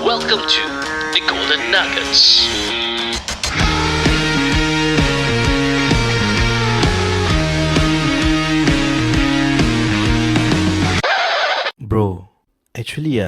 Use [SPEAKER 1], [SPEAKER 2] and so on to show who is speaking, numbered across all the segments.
[SPEAKER 1] Welcome to the Golden Nuggets.
[SPEAKER 2] Bro, actually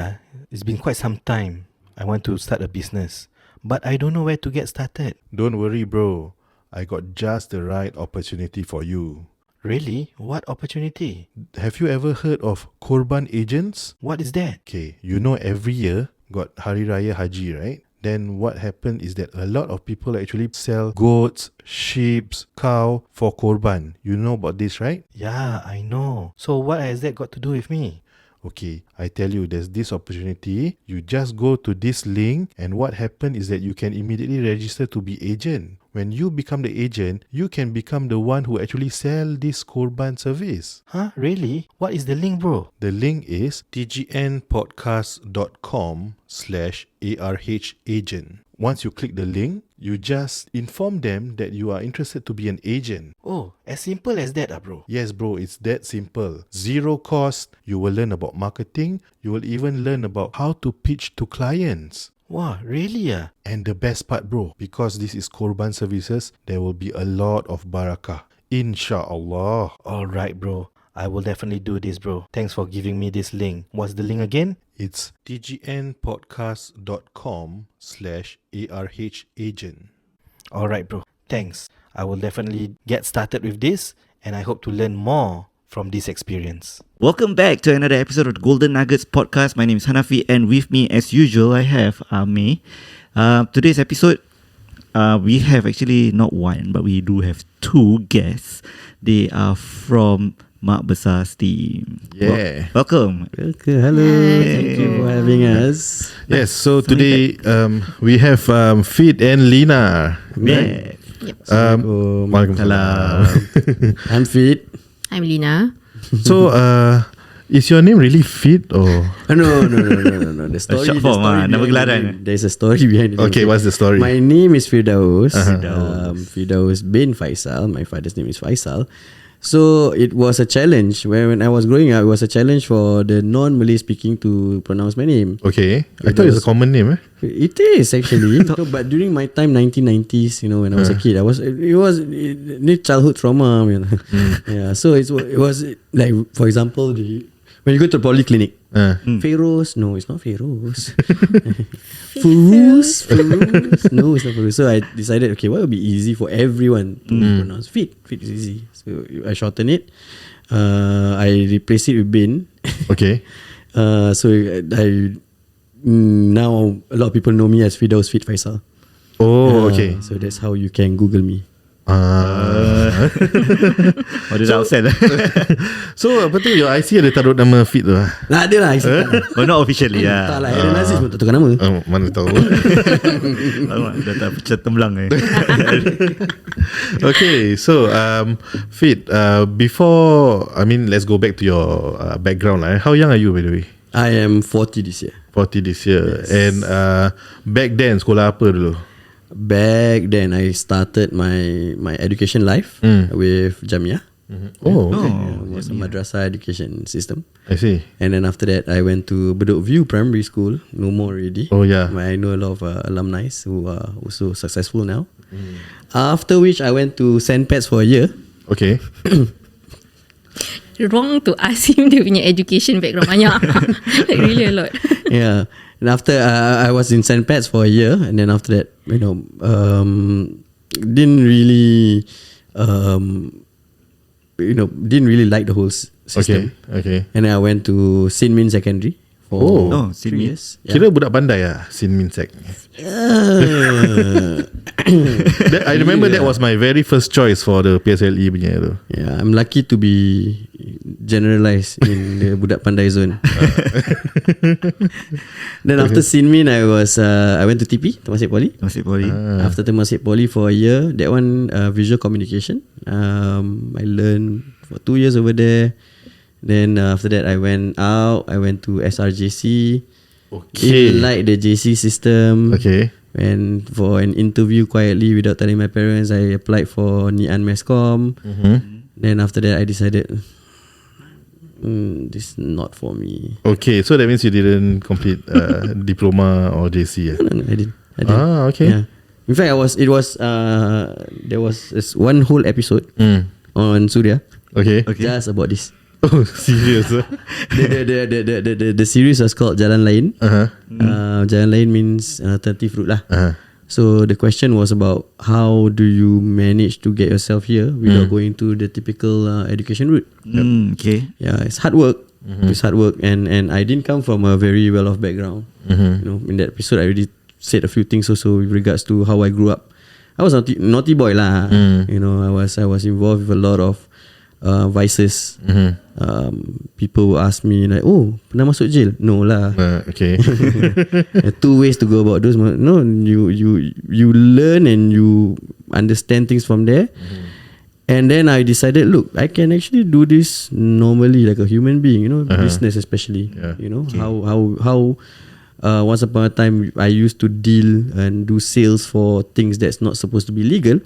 [SPEAKER 2] it's been quite some time. I want to start a business, but I don't know where to get started.
[SPEAKER 3] Don't worry, bro. I got just the right opportunity for you.
[SPEAKER 2] Really? What opportunity?
[SPEAKER 3] Have you ever heard of Korban agents?
[SPEAKER 2] What is that?
[SPEAKER 3] Okay, you know every year got Hari Raya Haji, right? Then what happened is that a lot of people actually sell goats, sheep, cow for Korban. You know about this, right?
[SPEAKER 2] Yeah, I know. So what has that got to do with me?
[SPEAKER 3] Okay, I tell you, there's this opportunity. You just go to this link, and what happened is that you can immediately register to be agent. When you become the agent, you can become the one who actually sell this Korban service.
[SPEAKER 2] Huh? Really? What is the link, bro?
[SPEAKER 3] The link is tgnpodcast.com/ARH agent. Once you click the link, you just inform them that you are interested to be an agent.
[SPEAKER 2] Oh, as simple as that, bro.
[SPEAKER 3] Yes, bro, it's that simple. Zero cost. You will learn about marketing. You will even learn about how to pitch to clients.
[SPEAKER 2] Wow, really?
[SPEAKER 3] And the best part, bro, because this is Korban services, there will be a lot of barakah. Insha'Allah.
[SPEAKER 2] Alright, bro. I will definitely do this, bro. Thanks for giving me this link. What's the link again?
[SPEAKER 3] It's tgnpodcast.com/ARH agent.
[SPEAKER 2] Alright, bro. Thanks. I will definitely get started with this, and I hope to learn more from this experience.
[SPEAKER 4] Welcome back to another episode of the Golden Nuggets podcast. My name is Hanafi, and with me, as usual, I have Ame. Today's episode, we have actually not one, but we do have two guests. They are from Mak Besar's team.
[SPEAKER 3] Yeah.
[SPEAKER 4] Welcome.
[SPEAKER 5] Okay, hello. Thank you for having us.
[SPEAKER 3] Yes, so today we have Fid and Lina.
[SPEAKER 4] Yeah.
[SPEAKER 3] Waalaikumsalam.
[SPEAKER 5] I'm Fid.
[SPEAKER 6] I'm Lina.
[SPEAKER 3] So, is your name really Fid or?
[SPEAKER 5] No. The story.
[SPEAKER 4] short form, nama gelaran.
[SPEAKER 5] There's a story behind it.
[SPEAKER 3] Okay, what's the story?
[SPEAKER 5] My name is Firdaus.
[SPEAKER 3] Uh-huh.
[SPEAKER 5] Firdaus bin Faisal. My father's name is Faisal. So it was a challenge when I was growing up. It was a challenge for the non-Malay speaking to pronounce my name.
[SPEAKER 3] Okay, I thought it's a common name.
[SPEAKER 5] It is actually. So, but during my time, 1990s, when I was a kid, it was childhood trauma. Yeah. So it was like, for example, when you go to the polyclinic, Feroz, no, it's not Feroz. Furuz, no, it's not Furuz. So I decided, okay, what would be easy for everyone to pronounce? Fid is easy. So I shorten it. I replace it with bin.
[SPEAKER 3] Okay.
[SPEAKER 5] So I now a lot of people know me as Firdaus Fid Faisal.
[SPEAKER 3] Oh, okay.
[SPEAKER 5] So that's how you can Google me.
[SPEAKER 4] What did I say?
[SPEAKER 3] So apa tu, your IC ada taruh nama Fid tu?
[SPEAKER 5] Nah, ada lah.
[SPEAKER 4] Oh, not officially.
[SPEAKER 5] Tak lah, Aaron Aziz pun tak tukar nama.
[SPEAKER 3] Mana tahu.
[SPEAKER 4] Dah tak pecah temblang.
[SPEAKER 3] Okay, so Fid, before, let's go back to your background. How young are you, by the way?
[SPEAKER 5] I am 40 this year.
[SPEAKER 3] 40 this year.
[SPEAKER 5] Yes.
[SPEAKER 3] And back then, sekolah apa dulu?
[SPEAKER 5] Back then, I started my education life with Jamia.
[SPEAKER 3] Oh, okay.
[SPEAKER 5] It was a madrasah education system.
[SPEAKER 3] I see.
[SPEAKER 5] And then after that, I went to Bedok View Primary School. No more already.
[SPEAKER 3] Oh, yeah.
[SPEAKER 5] I know a lot of alumni who are also successful now. After which, I went to St. Pat's for a year.
[SPEAKER 3] Okay.
[SPEAKER 6] Wrong to ask him dia punya education background banyak. Like really a lot.
[SPEAKER 5] Yeah. And after I was in St. Pat's for a year, and then after that, didn't really like the whole system.
[SPEAKER 3] Okay.
[SPEAKER 5] And then I went to Sin Min Secondary for 3 years. Yeah.
[SPEAKER 3] Kira budak pandai Sin Min Sec. I remember that was my very first choice for the PSLE punya tu.
[SPEAKER 5] Yeah, I'm lucky to be generalized in the budak pandai zone. Then after Sin Min, I went to TP, Temasek Poly. After Temasek Poly for a year, that one visual communication. I learned for 2 years over there. Then after that, I went out. I went to SRJC.
[SPEAKER 3] Okay.
[SPEAKER 5] Didn't like the JC system.
[SPEAKER 3] Okay.
[SPEAKER 5] And for an interview quietly without telling my parents, I applied for Nian Mescom. Then after that, I decided this is not for me.
[SPEAKER 3] Okay, so that means you didn't complete diploma or JC.
[SPEAKER 5] No, I didn't.
[SPEAKER 3] Okay.
[SPEAKER 5] Yeah. In fact, there was this one whole episode on Surya
[SPEAKER 3] Okay.
[SPEAKER 5] just about this.
[SPEAKER 3] Oh, serious?
[SPEAKER 5] The series was called Jalan Lain. Jalan Lain means alternative route lah. So the question was about how do you manage to get yourself here without going to the typical education route.
[SPEAKER 4] Okay.
[SPEAKER 5] Yeah, it's hard work. It's hard work, and I didn't come from a very well-off background. You know, in that episode, I already said a few things also with regards to how I grew up. I was naughty boy lah. You know, I was involved with a lot of vices. People will ask me like, "Oh, pernah masuk jail?" No lah.
[SPEAKER 3] Okay.
[SPEAKER 5] Two ways to go about those. No, you learn and you understand things from there. And then I decided, look, I can actually do this normally like a human being. You know, business especially.
[SPEAKER 3] Yeah.
[SPEAKER 5] You know how. Once upon a time, I used to deal and do sales for things that's not supposed to be legal.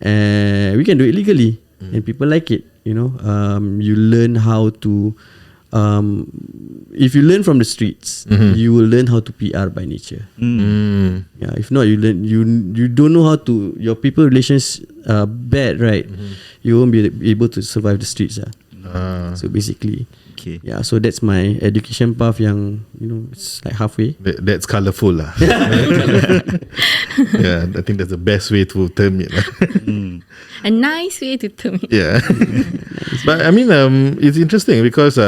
[SPEAKER 5] And we can do it legally, and people like it. You know, you learn how to. If you learn from the streets, you will learn how to PR by nature. Yeah. If not, you don't know how to. Your people relations are bad, right? You won't be able to survive the streets. So basically.
[SPEAKER 4] Okay.
[SPEAKER 5] Yeah, so that's my education path yang, you know, it's like halfway.
[SPEAKER 3] That's colourful lah. Yeah, I think that's the best way to term it.
[SPEAKER 6] A nice way to term it.
[SPEAKER 3] Yeah. But I mean, it's interesting because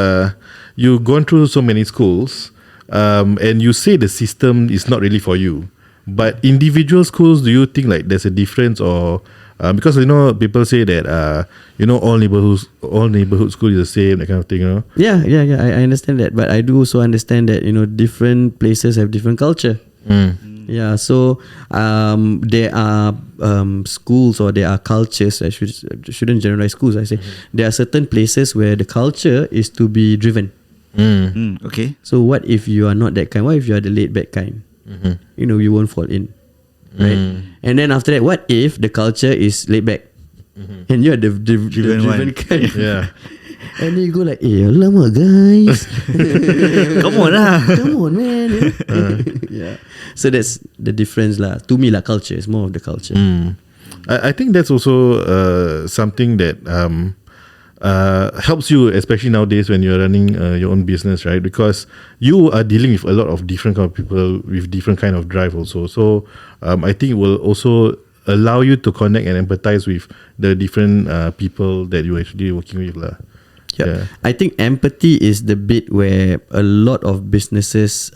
[SPEAKER 3] you've gone through so many schools, and you say the system is not really for you. But individual schools, do you think like there's a difference, or because you know people say that you know all neighborhood school is the same, that kind of thing, you know?
[SPEAKER 5] Yeah. I understand that, but I do also understand that, you know, different places have different culture. Yeah, so there are schools or there are cultures. I shouldn't generalize schools. I say there are certain places where the culture is to be driven.
[SPEAKER 4] Okay.
[SPEAKER 5] So what if you are not that kind? What if you are the laid back kind? You know, you won't fall in, right? And then after that, what if the culture is laid back and you are the driven kind?
[SPEAKER 3] Yeah.
[SPEAKER 5] And then you go like, alamak guys,
[SPEAKER 4] Come on lah.
[SPEAKER 5] come on man. Yeah. So that's the difference lah. To me lah, culture is more of the culture.
[SPEAKER 3] I think that's also something that helps you, especially nowadays when you're running your own business, right? Because you are dealing with a lot of different kind of people with different kind of drive also. So I think it will also allow you to connect and empathize with the different people that you're actually working with lah.
[SPEAKER 5] Yeah. I think empathy is the bit where a lot of businesses,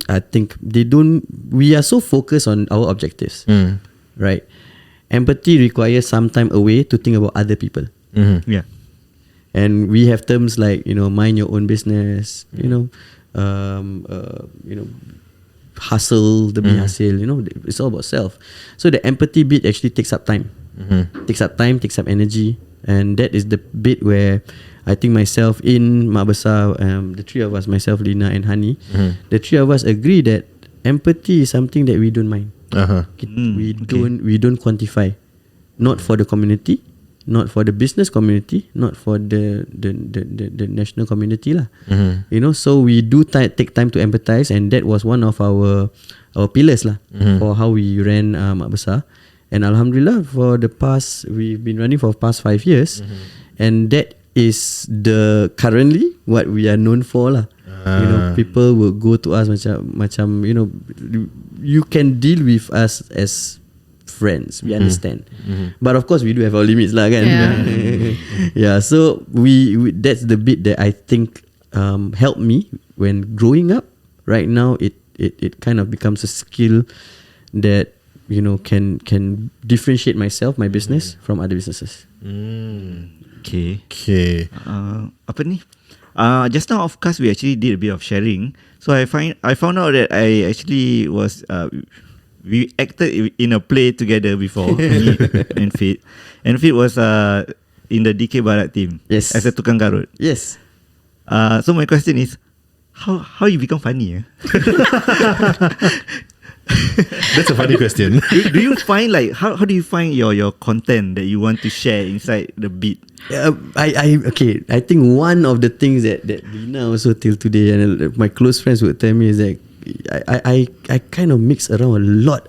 [SPEAKER 5] I think we are so focused on our objectives, right? Empathy requires some time away to think about other people.
[SPEAKER 4] Yeah.
[SPEAKER 5] And we have terms like, you know, mind your own business, you know, hustle demi hasil, you know, it's all about self. So the empathy bit actually takes up time. Takes up time, takes up energy. And that is the bit where I think myself in Mak Besar, the three of us, myself, Lina and Hani, the three of us agree that empathy is something that we don't mind. We don't quantify. Not for the community, not for the business community, not for the national community lah. You know, so we do take time to empathize, and that was one of our pillars lah for how we ran Mak Besar. And Alhamdulillah, we've been running for the past 5 years, and that is currently what we are known for lah. You know, people will go to us macam you know, you can deal with us as friends. We understand, but of course we do have our limits lah, kan? Yeah. So we that's the bit that I think helped me when growing up. Right now, it kind of becomes a skill that, you know, can differentiate myself, my business from other businesses.
[SPEAKER 4] Okay. Apa ni? Just now, of course, we actually did a bit of sharing. So I found out that I actually was we acted in a play together before, me and Fid. And Fid was in the DK Barat team.
[SPEAKER 5] Yes.
[SPEAKER 4] As a tukang karut.
[SPEAKER 5] Yes.
[SPEAKER 4] So my question is, how you become funny?
[SPEAKER 3] That's a funny question.
[SPEAKER 4] do you find like how do you find your content that you want to share inside the beat?
[SPEAKER 5] I think one of the things that Lina also till today and my close friends would tell me is that I kind of mix around a lot.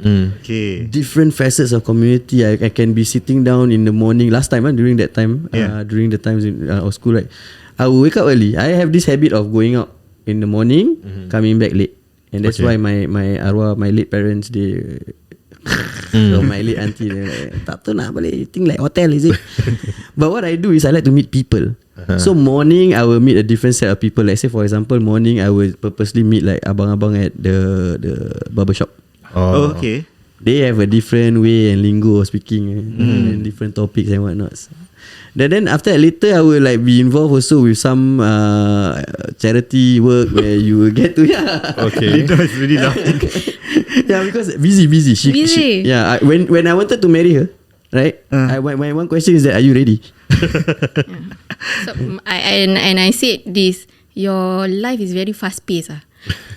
[SPEAKER 4] Okay.
[SPEAKER 5] Different facets of community. I can be sitting down in the morning. Last time, during that time, during the times in of school, right, I will wake up early. I have this habit of going out in the morning, coming back late, and that's why my arwah, my late parents, they. So my late auntie, tak tahu nak balik. You think like hotel is it? But what I do is I like to meet people. So morning I will meet a different set of people. Let's say for example morning I will purposely meet like abang-abang at the barber shop.
[SPEAKER 4] Oh, okay.
[SPEAKER 5] They have a different way and lingo of speaking and different topics and whatnot. Then after that, later I will like be involved also with some charity work where you will get to
[SPEAKER 3] Okay.
[SPEAKER 4] Lina is really laughing.
[SPEAKER 5] yeah, because busy. She when I wanted to marry her, right? My one question is that, are you ready?
[SPEAKER 6] So I said this, your life is very fast paced.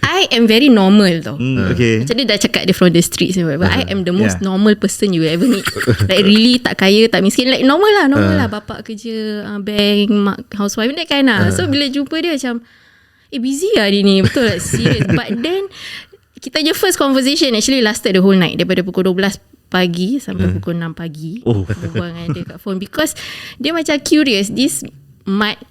[SPEAKER 6] I am very normal tau.
[SPEAKER 4] Okay.
[SPEAKER 6] Macam dia dah cakap dia from the streets, but I am the most normal person you ever meet. Like really tak kaya, tak miskin, like normal lah. Bapak kerja bank, mak housewife, that kind lah. So bila jumpa dia macam busy lah dia ni, betul lah, serious. But then kita je first conversation actually lasted the whole night, daripada pukul 12 pagi sampai pukul 6 pagi. Berbual dengan dia kat phone, because dia macam curious. This Mat,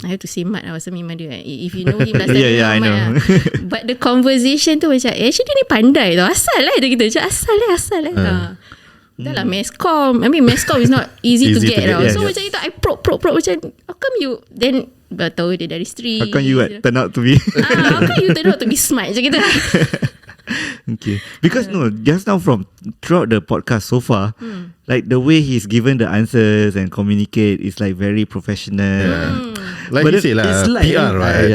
[SPEAKER 6] I have to say Mat, I was a memang dia. If you know him last time,
[SPEAKER 4] I know.
[SPEAKER 6] But the conversation tu macam actually dia ni pandai tau. Asal lah dia kata macam asal lah. Dah lah mescom. I mean mescom is not easy to get tau. So macam itu I probe macam how come you, then baru tahu dia dari street.
[SPEAKER 4] How come you turn out to be
[SPEAKER 6] how come you turn out to be smart macam gitu.
[SPEAKER 4] Okay. Because no, just now from throughout the podcast so far, like the way he's given the answers and communicate is like very professional.
[SPEAKER 3] Like you say lah,
[SPEAKER 5] it's like
[SPEAKER 3] PR, right?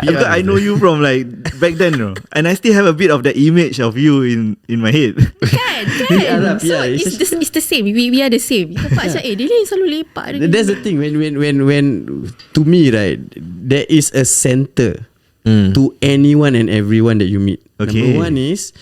[SPEAKER 4] Because I know you from like back then, no? And I still have a bit of the image of you in my head.
[SPEAKER 6] Kan? So it's the same. We are the same. Kita macam dia ni selalu lepak.
[SPEAKER 5] That's the thing. When to me, right, there is a center to anyone and everyone that you meet.
[SPEAKER 4] Okay.
[SPEAKER 5] Number one is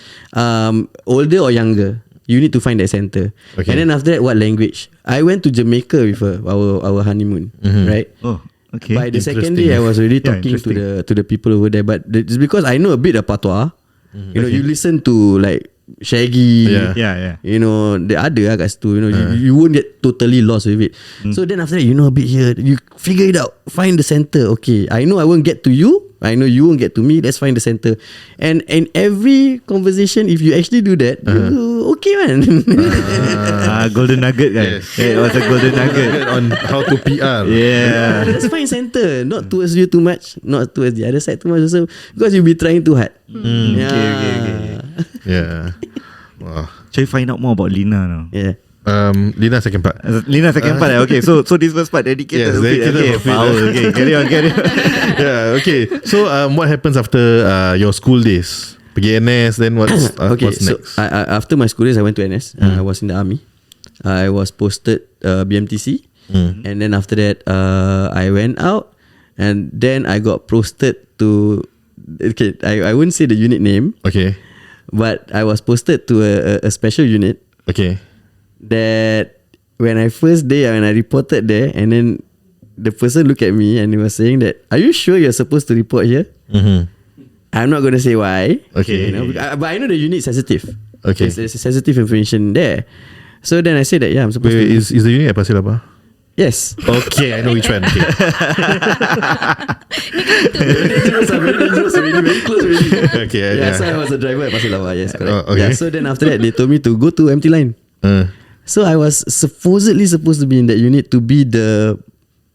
[SPEAKER 5] older or younger. You need to find that center.
[SPEAKER 3] Okay.
[SPEAKER 5] And then after that, what language? I went to Jamaica with her, our honeymoon, right?
[SPEAKER 4] Oh, okay.
[SPEAKER 5] By the second day, I was already talking to the people over there. But it's because I know a bit of patois. You know, you listen to like Shaggy,
[SPEAKER 4] yeah.
[SPEAKER 5] you know, the other kat situ, you know, you won't get totally lost with it. So then after that, you know a bit here, you figure it out, find the center. Okay, I know I won't get to you, I know you won't get to me, let's find the center. And in every conversation, if you actually do that, you okay man.
[SPEAKER 4] Golden nugget guys.
[SPEAKER 3] Yes.
[SPEAKER 4] Yeah, it was a golden nugget
[SPEAKER 3] On how to PR.
[SPEAKER 4] Yeah.
[SPEAKER 5] Let's find center, not towards you too much, not towards the other side too much also, because you'll be trying too hard.
[SPEAKER 4] Okay.
[SPEAKER 3] Yeah. Wow.
[SPEAKER 4] Shall we find out more about Lina now?
[SPEAKER 5] Yeah.
[SPEAKER 3] Lina second part.
[SPEAKER 4] Lina second part. Okay, so this first part dedicated to Fid. Okay, power. Okay, carry on.
[SPEAKER 3] Yeah. Okay. So what happens after your school days? Pergi NS, then what's next?
[SPEAKER 5] So after my school days, I went to NS. I was in the army. I was posted BMTC, and then after that, I went out, and then I got posted to. Okay, I wouldn't say the unit name.
[SPEAKER 3] Okay.
[SPEAKER 5] But I was posted to a special unit.
[SPEAKER 3] Okay.
[SPEAKER 5] That when I first day, when I reported there, and then the person looked at me and he was saying that, are you sure you're supposed to report here? I'm not going to say why.
[SPEAKER 3] Okay.
[SPEAKER 5] You know, but I know the unit is sensitive.
[SPEAKER 3] Okay.
[SPEAKER 5] There's sensitive information there. So then I said that, yeah, I'm supposed to.
[SPEAKER 3] Is the unit at Pasir Laba?
[SPEAKER 5] Yes.
[SPEAKER 3] Okay, I know which one. Okay.
[SPEAKER 5] Very close already.
[SPEAKER 3] Okay.
[SPEAKER 5] Yeah, so I was a driver at Pasir Laba. Yes, correct.
[SPEAKER 3] Okay.
[SPEAKER 5] Yeah, so then after that, they told me to go to empty line. So I was supposedly supposed to be in that unit to be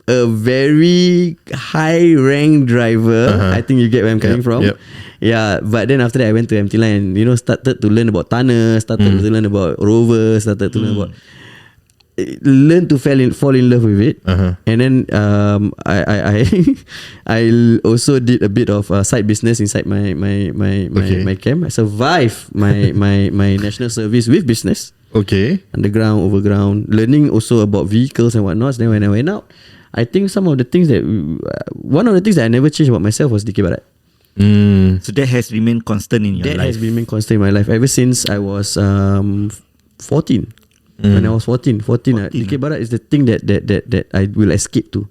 [SPEAKER 5] a very high rank driver. I think you get where I'm coming from.
[SPEAKER 3] Yep.
[SPEAKER 5] Yeah, but then after that I went to empty line. You know, started to learn about tunnels, started to learn about rovers, started to learn about. Learn to fall in love with it, and then I also did a bit of side business inside my camp. I survived my national service with business.
[SPEAKER 3] Okay.
[SPEAKER 5] Underground, overground, learning also about vehicles and whatnot. Then when I went out, I think some of the things that one of the things that I never changed about myself was dikir barat.
[SPEAKER 4] So that has remained constant in your
[SPEAKER 5] That
[SPEAKER 4] life.
[SPEAKER 5] has remained constant in my life ever since I was 14. When I was 14, dikir barat is the thing that I will escape to.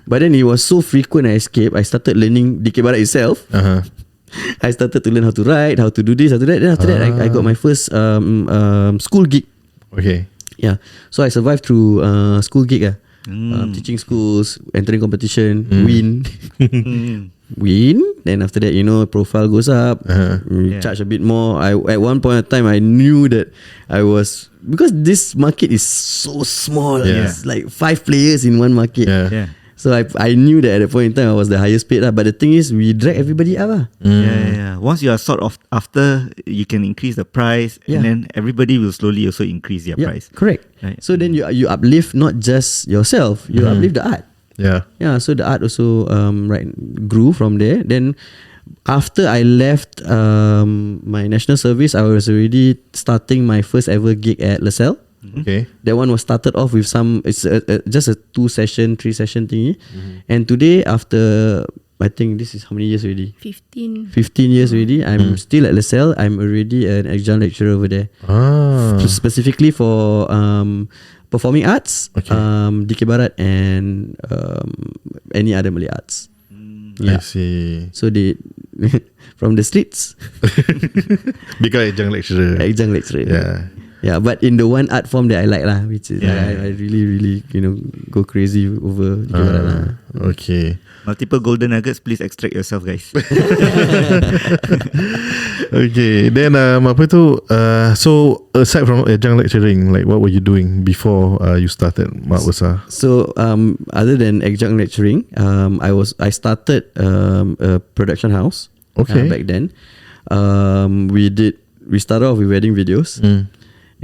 [SPEAKER 5] But then it was so frequent I escape, I started learning dikir barat itself. I started to learn how to write, how to do this, how to do that. Then after that I got my first school gig.
[SPEAKER 3] Okay.
[SPEAKER 5] Yeah. So I survived through school gig. Teaching schools, entering competition, win. Win. Then after that, profile goes up. Charge a bit more. At one point of time, I knew that I was, because this market is so small. It's like 5 players in one market. So I knew that at that point in time I was the highest paid But the thing is, we drag everybody up
[SPEAKER 4] Once you are sort of after, you can increase the price, and then everybody will slowly also increase their price.
[SPEAKER 5] Correct.
[SPEAKER 4] Right.
[SPEAKER 5] So then you uplift not just yourself, you uplift the art. Yeah. So the art also grew from there. Then after I left my national service, I was already starting my first ever gig at LaSalle.
[SPEAKER 3] Okay.
[SPEAKER 5] That one was started off with it's just a 2-session, 3-session thingy. And today, after I think this is how many years already?
[SPEAKER 6] 15
[SPEAKER 5] years already. I'm still at LaSalle. I'm already an adjunct lecturer over there. Specifically for performing arts, dikir barat, and any other Malay arts.
[SPEAKER 3] I see.
[SPEAKER 5] So they from the streets,
[SPEAKER 3] Become adjunct lecturer.
[SPEAKER 5] adjunct lecturer. Yeah, but in the one art form that I like lah, which is I really go crazy over dikir barat lah.
[SPEAKER 3] Okay.
[SPEAKER 4] Multiple golden nuggets, please extract yourself, guys.
[SPEAKER 3] Okay. Then apa tu? So aside from adjunct lecturing, like what were you doing before you started Mak Besar?
[SPEAKER 5] So other than adjunct lecturing, I started a production house.
[SPEAKER 3] Okay.
[SPEAKER 5] Back then, we started off with wedding videos,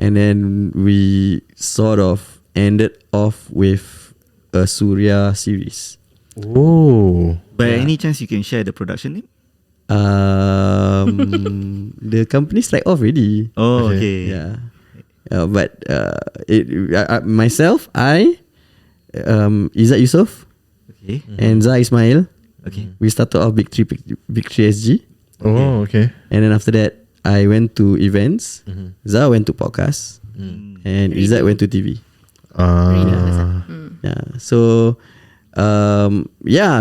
[SPEAKER 5] and then we sort of ended off with a Surya series.
[SPEAKER 3] Oh.
[SPEAKER 4] By any chance you can share the production name?
[SPEAKER 5] The company strike off already.
[SPEAKER 4] Oh, okay.
[SPEAKER 5] Yeah. But myself, Izzat Yusof,
[SPEAKER 4] Okay.
[SPEAKER 5] and Zah Ismail.
[SPEAKER 4] Okay.
[SPEAKER 5] We started off Big 3 SG.
[SPEAKER 3] Oh, okay.
[SPEAKER 5] And then after that, I went to events. Zah went to podcast, and Izzat went to TV. Yeah. So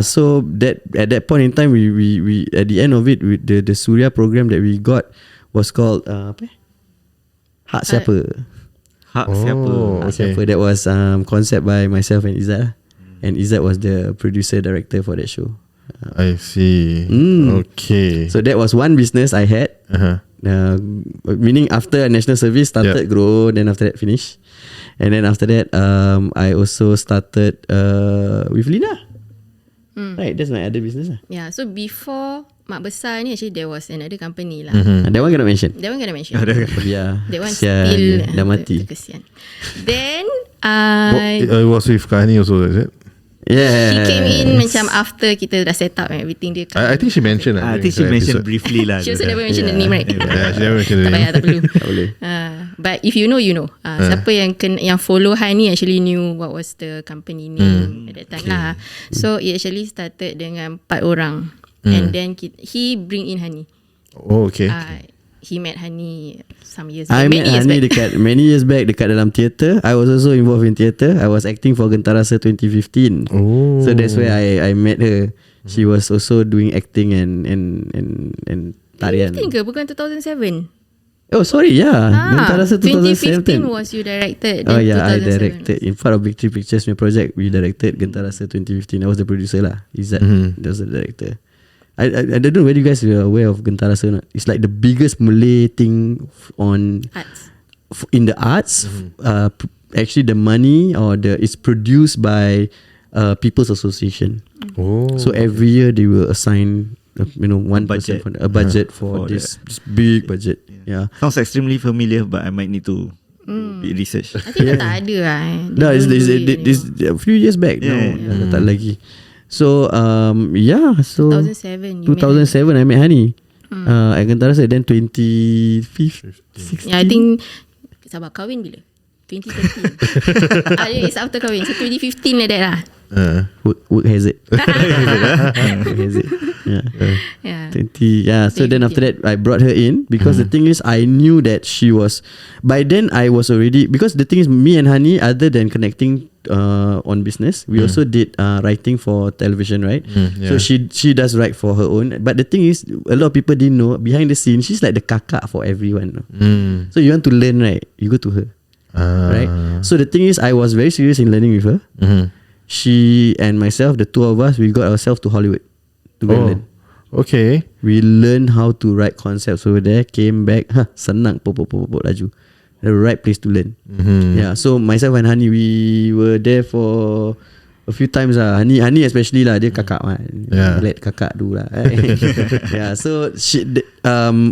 [SPEAKER 5] so that at that point in time, we at the end of it, the Surya program that we got was called Hak Siapa.
[SPEAKER 4] Hak siapa?
[SPEAKER 5] Hak Siapa. That was concept by myself and Izzat, and Izzat was the producer director for that show.
[SPEAKER 3] I see. Okay.
[SPEAKER 5] So that was one business I had. Meaning after national service started grow, then after that finish, and then after that I also started with Lina. Right, that's my other business lah.
[SPEAKER 6] Yeah, so before Mak Besar ni, actually there was another company lah.
[SPEAKER 5] That one cannot mention.
[SPEAKER 6] That one cannot mention.
[SPEAKER 5] Yeah,
[SPEAKER 6] That one
[SPEAKER 5] kesian,
[SPEAKER 6] still
[SPEAKER 5] dah mati.
[SPEAKER 6] kesian. Then
[SPEAKER 3] It was with Kak Hani also, is it?
[SPEAKER 5] Yeah.
[SPEAKER 6] she came in macam after kita dah set up and everything dia.
[SPEAKER 3] I think she mentioned.
[SPEAKER 4] I think she mentioned briefly lah.
[SPEAKER 6] She also never mentioned the name, right?
[SPEAKER 3] Yeah, she never mentioned the
[SPEAKER 6] Tak payah,
[SPEAKER 3] name.
[SPEAKER 6] tak perlu.
[SPEAKER 5] Tak boleh.
[SPEAKER 6] But if you know, you know. Siapa yang follow Hani actually knew what was the company name at that time lah. So it actually started dengan 4 orang. And then he bring in Hani.
[SPEAKER 3] Oh, okay.
[SPEAKER 6] He met Hani some years
[SPEAKER 5] I
[SPEAKER 6] back.
[SPEAKER 5] met Hani many years back dekat dalam theatre. I was also involved in theatre. I was acting for Gentarasa 2015.
[SPEAKER 3] Oh.
[SPEAKER 5] So that's where I met her. She was also doing acting and tarian.
[SPEAKER 6] 2015 ke? Bukan 2007?
[SPEAKER 5] Oh, sorry, yeah. Gentarasa 2017.
[SPEAKER 6] 2015 was you directed.
[SPEAKER 5] Oh yeah, I
[SPEAKER 6] 2007
[SPEAKER 5] directed in part of Big 3 Pictures my project. We directed Gentarasa 2015. I was the producer lah. Izzat, that was the director. I don't know whether you guys are aware of Gentarasa or not. It's like the biggest Malay thing on
[SPEAKER 6] arts.
[SPEAKER 5] In the arts. Actually, the money it's produced by People's Association.
[SPEAKER 3] Oh.
[SPEAKER 5] So every year they will assign 1%
[SPEAKER 4] Budget.
[SPEAKER 5] for a budget for this big budget. Yeah.
[SPEAKER 4] Sounds extremely familiar, but I might need to research.
[SPEAKER 6] I think dah tak ada lah.
[SPEAKER 5] No, it's a few years back. No, tak lagi. So so
[SPEAKER 6] 2007
[SPEAKER 5] I met Hani at Gentarasa. Then 2015.
[SPEAKER 6] Yeah, I think sabar, kahwin bila? 2013. It's after kahwin. So 2015 like that lah.
[SPEAKER 5] Work hazard. Work hazard. Yeah.
[SPEAKER 6] Yeah.
[SPEAKER 5] 20. Yeah. So then after that, I brought her in because the thing is, I knew that she was. By then, I was already, because the thing is, me and Hani, other than connecting on business, we also did writing for television, right? So she does write for her own. But the thing is, a lot of people didn't know, behind the scenes, she's like the kakak for everyone. So you want to learn, right? You go to her. Right. So the thing is, I was very serious in learning with her. She and myself, the two of us, we got ourselves to Hollywood to go and learn.
[SPEAKER 3] Okay.
[SPEAKER 5] We learned how to write concepts over there. Came back, senang, pop laju. The right place to learn. Yeah. So myself and Hani, we were there for a few times lah. Hani especially lah, dia kakak kan. Let kakak do lah. Yeah. So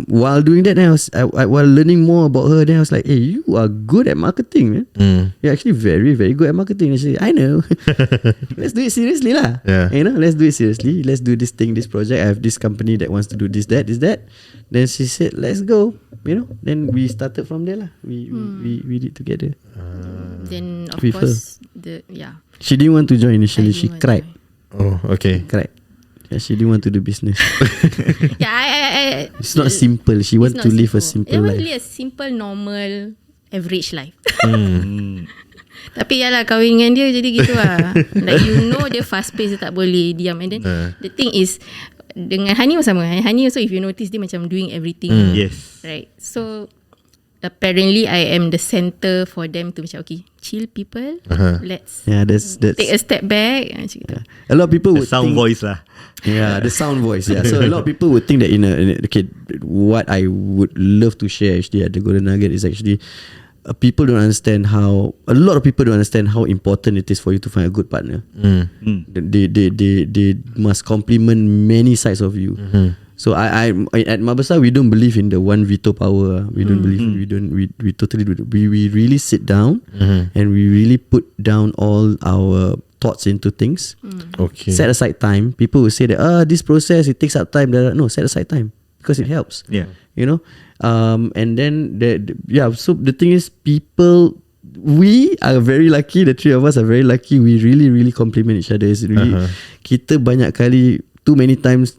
[SPEAKER 5] while doing that, then while learning more about her, then I was like, hey, you are good at marketing, man. You're actually very, very good at marketing. And she said, I know. Let's do it seriously lah. You know, let's do it seriously. Let's do this thing, this project. I have this company that wants to do this, that. Then she said, let's go. You know, then we started from there lah. We did together.
[SPEAKER 6] Then of
[SPEAKER 5] With
[SPEAKER 6] course
[SPEAKER 5] she didn't want to join initially. She cried.
[SPEAKER 3] Oh, okay.
[SPEAKER 5] Cried. Yeah, she didn't want to do business.
[SPEAKER 6] I
[SPEAKER 5] It's not simple. She wants to live a simple life.
[SPEAKER 6] Really a simple, normal, average life. Tapi yalah, kahwin dengan dia jadi gitu lah. Like you know, dia fast pace, dia tak boleh diam. And then the thing is, dengan Hani pun sama. Hani also, if you notice, dia macam doing everything.
[SPEAKER 4] Yes.
[SPEAKER 6] Right. So apparently I am the center for them to macam, okay, chill people. Let's
[SPEAKER 5] that's
[SPEAKER 6] take a step back. Macam gitu.
[SPEAKER 5] A lot of people would
[SPEAKER 4] Sound
[SPEAKER 5] think,
[SPEAKER 4] voice lah.
[SPEAKER 5] Yeah, the sound voice. Yeah. So a lot of people would think that okay, what I would love to share actually at the Golden Nugget is actually people don't understand how. A lot of people don't understand how important it is for you to find a good partner. They must complement many sides of you. So I at Mak Besar, we don't believe in the one veto power. We don't believe. We totally do. We really sit down and we really put down all our thoughts into things.
[SPEAKER 3] Okay.
[SPEAKER 5] Set aside time. People will say that this process, it takes up time. No, set aside time because it helps.
[SPEAKER 4] Yeah.
[SPEAKER 5] You know. And then so the thing is, people, we are very lucky. The three of us are very lucky. We really, really complement each other. It's really, kita banyak kali, too many times,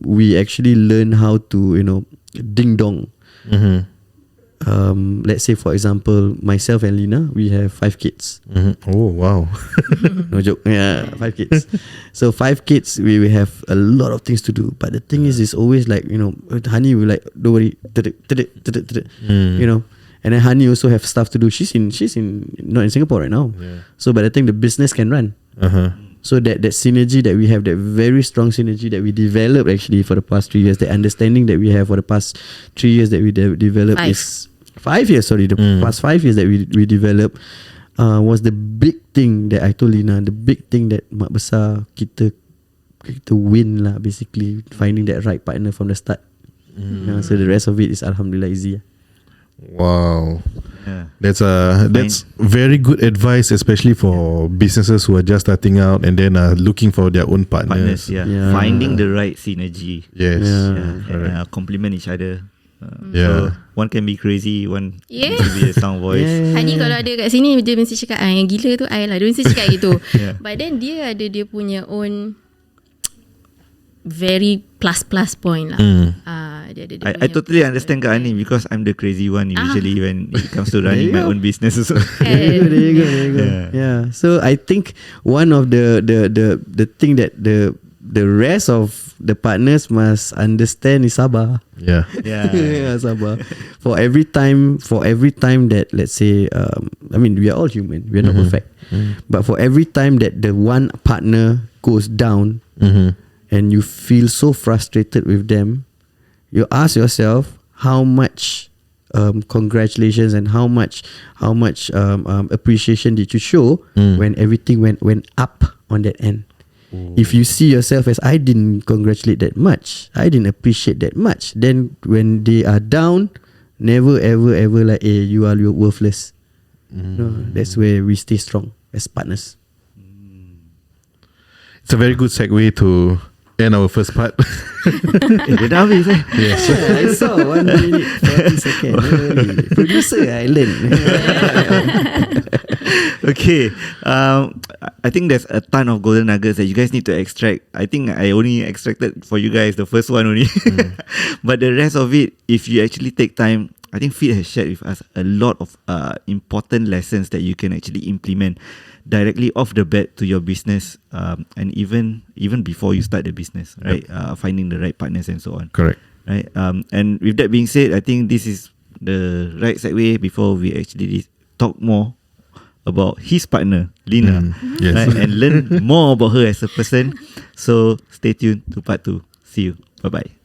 [SPEAKER 5] we actually learn how to, ding dong. Let's say, for example, myself and Lina, we have 5 kids.
[SPEAKER 3] Oh, wow.
[SPEAKER 5] No joke. Yeah, 5 kids. So 5 kids, we have a lot of things to do. But the thing is, it's always like, Hani will like, don't worry, you know. And then Hani also have stuff to do. She's not in Singapore right now. So by the time the business can run. So that synergy that we have, that very strong synergy that we developed actually for the past 3 years, the understanding that we have for the past 3 years that we developed is 5 years. Sorry, the past 5 years that we developed was the big thing that I told Lina. The big thing that Mak Besar kita win lah, basically finding that right partner from the start. So the rest of it is alhamdulillah easy.
[SPEAKER 3] Wow.
[SPEAKER 4] Yeah.
[SPEAKER 3] That's very good advice, especially for businesses who are just starting out and then are looking for their own partners.
[SPEAKER 4] Finding the right synergy.
[SPEAKER 3] Yes.
[SPEAKER 4] And complement each other. So one can be crazy, one can be a sound voice.
[SPEAKER 6] Hani kalau ada kat sini, dia mesti cakap yang gila tu I lah. Dia mesti cakap gitu. But then dia ada dia punya own very plus point lah.
[SPEAKER 4] I totally understand Kak Hani, because I'm the crazy one usually when it comes to running my own business also.
[SPEAKER 5] There you go. Yeah. So I think one of the thing that the rest of the partners must understand is sabar.
[SPEAKER 3] Yeah.
[SPEAKER 5] Sabar. For every time that, let's say, I mean, we are all human. We are not perfect. But for every time that the one partner goes down, and you feel so frustrated with them, you ask yourself how much congratulations and how much appreciation did you show when everything went up on that end. If you see yourself as, I didn't congratulate that much, I didn't appreciate that much, then when they are down, never ever like, hey, you're worthless. No, that's where we stay strong as partners.
[SPEAKER 3] It's a very good segue to end our first part.
[SPEAKER 4] Dia dah habis
[SPEAKER 5] I saw 1 minute 40 second. Producer I learn.
[SPEAKER 4] Okay, I think there's a ton of golden nuggets that you guys need to extract. I think I only extracted for you guys the first one only. But the rest of it, if you actually take time, I think Fid has shared with us a lot of important lessons that you can actually implement directly off the bat to your business, and even before you start the business, right? Finding the right partners and so on.
[SPEAKER 3] Correct.
[SPEAKER 4] Right. And with that being said, I think this is the right segue before we actually talk more about his partner, Lina,
[SPEAKER 3] Yes.
[SPEAKER 4] right? And learn more about her as a person. So stay tuned to part 2. See you. Bye-bye.